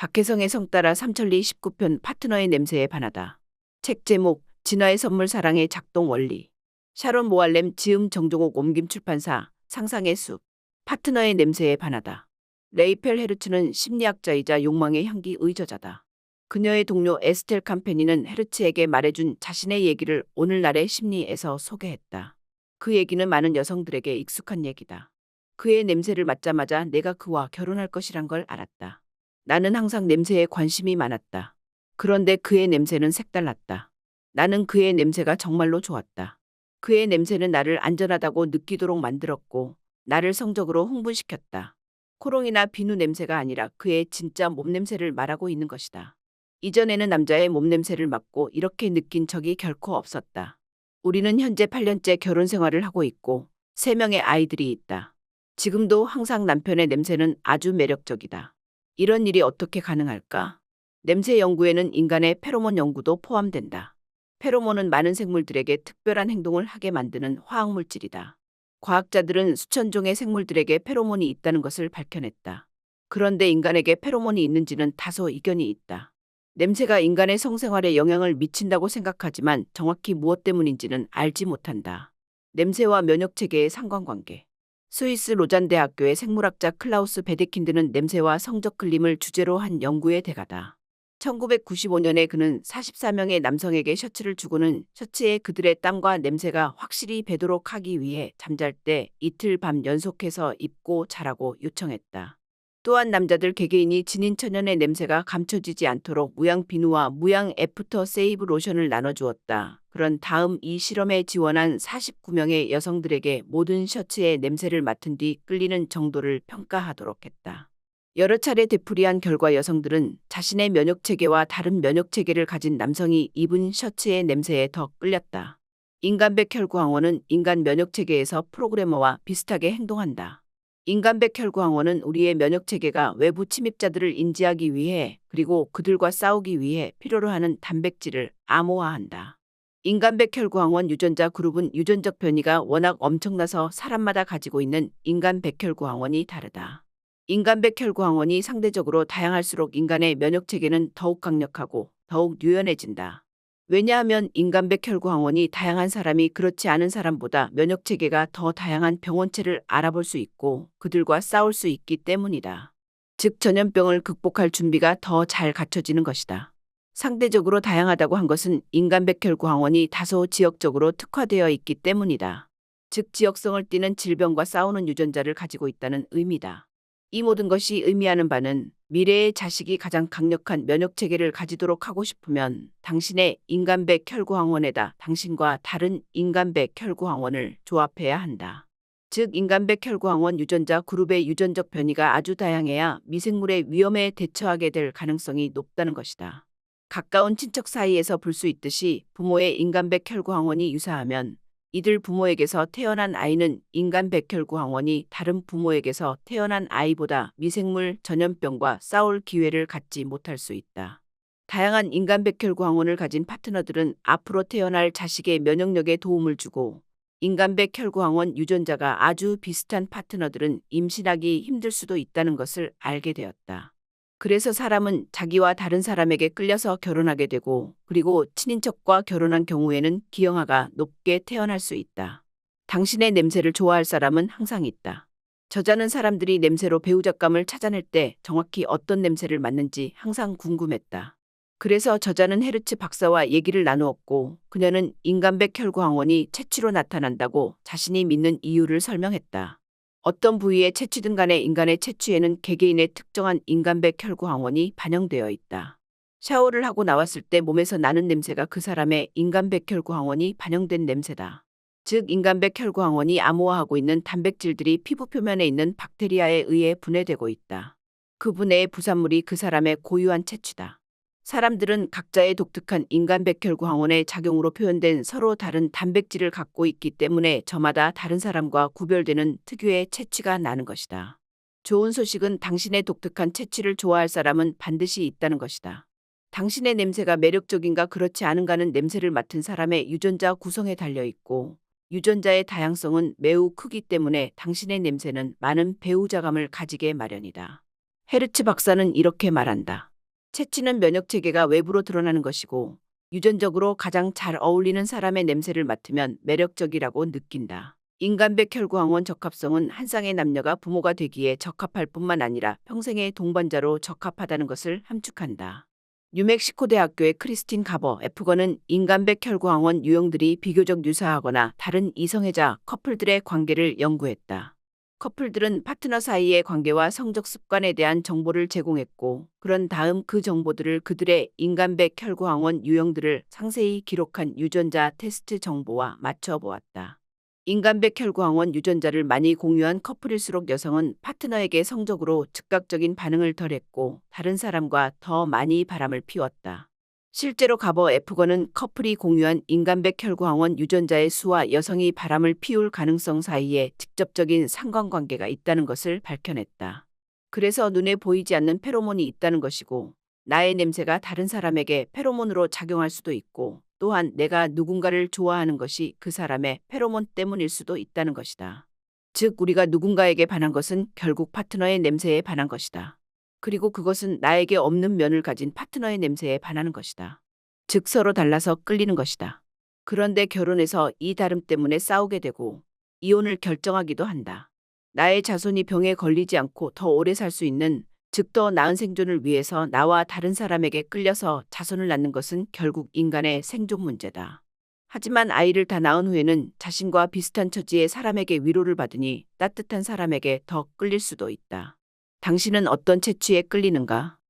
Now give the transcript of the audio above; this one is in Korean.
박혜성의 성 따라 삼천리 19편 파트너의 냄새에 반하다. 책 제목 진화의 선물 사랑의 작동 원리. 샤론 모알렘 지음 정종옥 옮김 출판사 상상의 숲. 파트너의 냄새에 반하다. 레이펠 헤르츠는 심리학자이자 욕망의 향기의 저자다. 그녀의 동료 에스텔 캄페니는 헤르츠에게 말해준 자신의 얘기를 오늘날의 심리에서 소개했다. 그 얘기는 많은 여성들에게 익숙한 얘기다. 그의 냄새를 맡자마자 내가 그와 결혼할 것이란 걸 알았다. 나는 항상 냄새에 관심이 많았다. 그런데 그의 냄새는 색달랐다. 나는 그의 냄새가 정말로 좋았다. 그의 냄새는 나를 안전하다고 느끼도록 만들었고 나를 성적으로 흥분시켰다. 코롱이나 비누 냄새가 아니라 그의 진짜 몸냄새를 말하고 있는 것이다. 이전에는 남자의 몸냄새를 맡고 이렇게 느낀 적이 결코 없었다. 우리는 현재 8년째 결혼 생활을 하고 있고 3명의 아이들이 있다. 지금도 항상 남편의 냄새는 아주 매력적이다. 이런 일이 어떻게 가능할까? 냄새 연구에는 인간의 페로몬 연구도 포함된다. 페로몬은 많은 생물들에게 특별한 행동을 하게 만드는 화학물질이다. 과학자들은 수천 종의 생물들에게 페로몬이 있다는 것을 밝혀냈다. 그런데 인간에게 페로몬이 있는지는 다소 이견이 있다. 냄새가 인간의 성생활에 영향을 미친다고 생각하지만 정확히 무엇 때문인지는 알지 못한다. 냄새와 면역체계의 상관관계. 스위스 로잔 대학교의 생물학자 클라우스 베데킨드는 냄새와 성적 끌림을 주제로 한 연구의 대가다. 1995년에 그는 44명의 남성에게 셔츠를 주고는 셔츠에 그들의 땀과 냄새가 확실히 배도록 하기 위해 잠잘 때 이틀 밤 연속해서 입고 자라고 요청했다. 또한 남자들 개개인이 지닌 천연의 냄새가 감춰지지 않도록 무향 비누와 무향 애프터 세이브 로션을 나눠주었다. 그런 다음 이 실험에 지원한 49명의 여성들에게 모든 셔츠의 냄새를 맡은 뒤 끌리는 정도를 평가하도록 했다. 여러 차례 되풀이한 결과 여성들은 자신의 면역체계와 다른 면역체계를 가진 남성이 입은 셔츠의 냄새에 더 끌렸다. 인간백 혈구항원은 인간 면역체계에서 프로그래머와 비슷하게 행동한다. 인간백 혈구항원은 우리의 면역체계가 외부 침입자들을 인지하기 위해 그리고 그들과 싸우기 위해 필요로 하는 단백질을 암호화한다. 인간백 혈구항원 유전자 그룹은 유전적 변이가 워낙 엄청나서 사람마다 가지고 있는 인간 백혈구항원이 다르다. 인간 백혈구항원이 상대적으로 다양할수록 인간의 면역체계는 더욱 강력하고 더욱 유연해진다. 왜냐하면 인간 백혈구항원이 다양한 사람이 그렇지 않은 사람보다 면역체계가 더 다양한 병원체를 알아볼 수 있고 그들과 싸울 수 있기 때문이다. 즉 전염병을 극복할 준비가 더 잘 갖춰지는 것이다. 상대적으로 다양하다고 한 것은 인간 백혈구항원이 다소 지역적으로 특화되어 있기 때문이다. 즉 지역성을 띠는 질병과 싸우는 유전자를 가지고 있다는 의미다. 이 모든 것이 의미하는 바는 미래의 자식이 가장 강력한 면역체계를 가지도록 하고 싶으면 당신의 인간백 혈구항원에다 당신과 다른 인간백 혈구항원을 조합해야 한다. 즉 인간백 혈구항원 유전자 그룹의 유전적 변이가 아주 다양해야 미생물의 위험에 대처하게 될 가능성이 높다는 것이다. 가까운 친척 사이에서 볼 수 있듯이 부모의 인간백 혈구항원이 유사하면 이들 부모에게서 태어난 아이는 인간 백혈구항원이 다른 부모에게서 태어난 아이보다 미생물 전염병과 싸울 기회를 갖지 못할 수 있다. 다양한 인간 백혈구항원을 가진 파트너들은 앞으로 태어날 자식의 면역력에 도움을 주고 인간 백혈구항원 유전자가 아주 비슷한 파트너들은 임신하기 힘들 수도 있다는 것을 알게 되었다. 그래서 사람은 자기와 다른 사람에게 끌려서 결혼하게 되고 그리고 친인척과 결혼한 경우에는 기형아가 높게 태어날 수 있다. 당신의 냄새를 좋아할 사람은 항상 있다. 저자는 사람들이 냄새로 배우자감을 찾아낼 때 정확히 어떤 냄새를 맡는지 항상 궁금했다. 그래서 저자는 헤르츠 박사와 얘기를 나누었고 그녀는 인간백 혈구항원이 채취로 나타난다고 자신이 믿는 이유를 설명했다. 어떤 부위에 채취든 간에 인간의 채취에는 개개인의 특정한 인간백 혈구항원이 반영되어 있다. 샤워를 하고 나왔을 때 몸에서 나는 냄새가 그 사람의 인간백 혈구항원이 반영된 냄새다. 즉 인간백 혈구항원이 암호화하고 있는 단백질들이 피부 표면에 있는 박테리아에 의해 분해되고 있다. 그 분해의 부산물이 그 사람의 고유한 채취다. 사람들은 각자의 독특한 인간 백혈구항원의 작용으로 표현된 서로 다른 단백질을 갖고 있기 때문에 저마다 다른 사람과 구별되는 특유의 채취가 나는 것이다. 좋은 소식은 당신의 독특한 채취를 좋아할 사람은 반드시 있다는 것이다. 당신의 냄새가 매력적인가 그렇지 않은가는 냄새를 맡은 사람의 유전자 구성에 달려 있고 유전자의 다양성은 매우 크기 때문에 당신의 냄새는 많은 배우자감을 가지게 마련이다. 헤르츠 박사는 이렇게 말한다. 체취는 면역 체계가 외부로 드러나는 것이고 유전적으로 가장 잘 어울리는 사람의 냄새를 맡으면 매력적이라고 느낀다. 인간백 혈구황원 적합성은 한 쌍의 남녀가 부모가 되기에 적합할 뿐만 아니라 평생의 동반자로 적합하다는 것을 함축한다. 뉴멕시코 대학교의 크리스틴 가버 F건은 인간백 혈구황원 유형들이 비교적 유사하거나 다른 이성애자 커플들의 관계를 연구했다. 커플들은 파트너 사이의 관계와 성적 습관에 대한 정보를 제공했고, 그런 다음 그 정보들을 그들의 인간백 혈구황원 유형들을 상세히 기록한 유전자 테스트 정보와 맞춰 보았다. 인간백 혈구황원 유전자를 많이 공유한 커플일수록 여성은 파트너에게 성적으로 즉각적인 반응을 덜 했고 다른 사람과 더 많이 바람을 피웠다. 실제로 가버 F건은 커플이 공유한 인간백 혈구황원 유전자의 수와 여성이 바람을 피울 가능성 사이에 직접적인 상관관계가 있다는 것을 밝혀냈다. 그래서 눈에 보이지 않는 페로몬이 있다는 것이고, 나의 냄새가 다른 사람에게 페로몬으로 작용할 수도 있고, 또한 내가 누군가를 좋아하는 것이 그 사람의 페로몬 때문일 수도 있다는 것이다. 즉, 우리가 누군가에게 반한 것은 결국 파트너의 냄새에 반한 것이다. 그리고 그것은 나에게 없는 면을 가진 파트너의 냄새에 반하는 것이다. 즉, 서로 달라서 끌리는 것이다. 그런데 결혼해서 이 다름 때문에 싸우게 되고 이혼을 결정하기도 한다. 나의 자손이 병에 걸리지 않고 더 오래 살 수 있는, 즉 더 나은 생존을 위해서 나와 다른 사람에게 끌려서 자손을 낳는 것은 결국 인간의 생존 문제다. 하지만 아이를 다 낳은 후에는 자신과 비슷한 처지의 사람에게 위로를 받으니 따뜻한 사람에게 더 끌릴 수도 있다. 당신은 어떤 체취에 끌리는가?